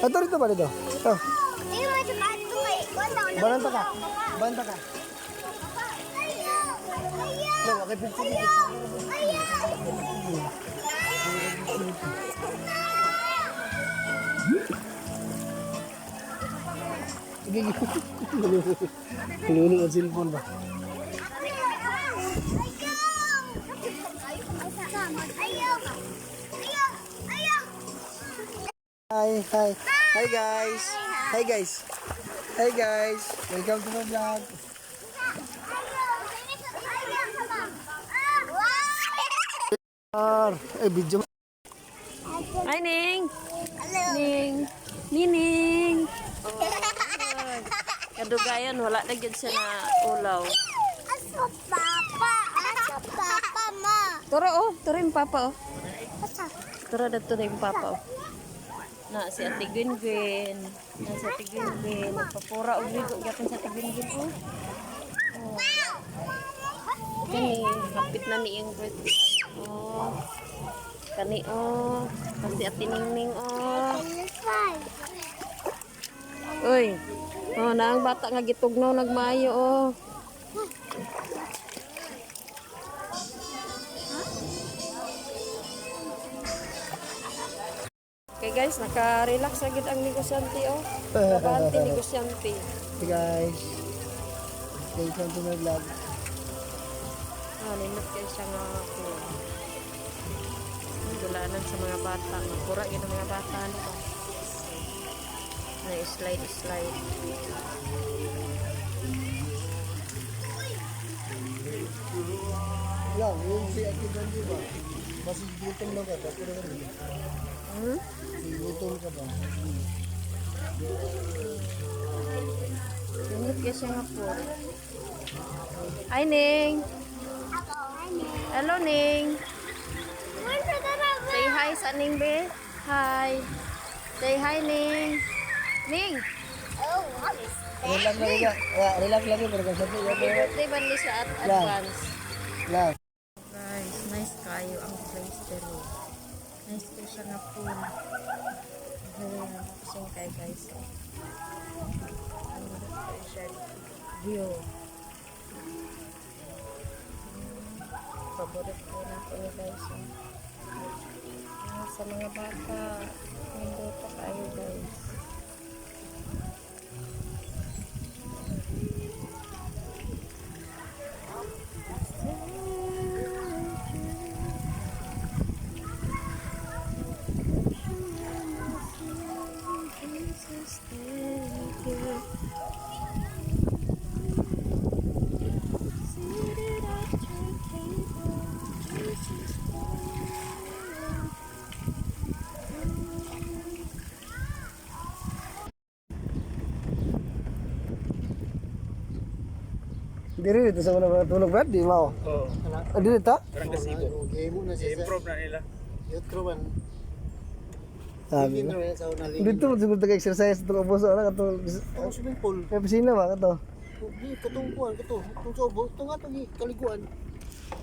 Ato rito ba dito? Oh. Banta ka. Banta ka. No, okay, pinsin dito. Lulung ang cellphone ba? Hi, hi. Hi guys. Hi guys. Hi guys. Welcome to my vlog. Video. Hi, Ning. Ning. Nining. Kadugayan, wala na gyud siya na ulaw. Asa papa? Asa papa ma? Turo yung papa oh. Asa? Turo dato na yung papa oh. Na si Ate Gwyngwyn. Na si Ate Gwyngwyn. Nagpapura og ligo gyapon sa Ate Gwyngwyn oh. Oh. Kani, hapit na ni yung birthday. Oh. Kani oh. Kasi Ate Ningning oh. Uy. Oh, na ang bata nga gitugnaw nagmaayo oh. Okay guys, naka-relax na gid ang negosyante oh. Babante negosyante. Hey guys. Welcome to my vlog. Ah, nindot kayo siya nga ako. Dulanan sa mga bata. Magpura gid ang mga bata nito. Na slide. Yan, yung si Ate Gandhi ba? Masih gutom na ka, pero ano? Gutom ka ba? Nindot kayo siya nga po. Hi, Ning. Hello, Ning. Say hi sa Ning, be. Hi. Say hi, Ning. Ning. Oh, what is Relax lang ka. Relax lang ka, pero sabi Happy birthday ba ni sa advance? lang. Guys, nice kayo ang place pero nice kayo siya nga pool. Sing kay guys. Ang siya view. Favorite ko na po guys. Sa mga bata, hindi pa kayo guys. Diri dito sa mga tulog ba? Di mo. Oo. Diri ta? Parang kasibo. Game na I-improve na nila. Sabi na. Dito mo siguro taga-exercise ito kabuso. Ano ka ito? Ang swimming pool. May piscina ba ka ito? Katong kuhan, katong sobo. Ito nga itong kaliguan.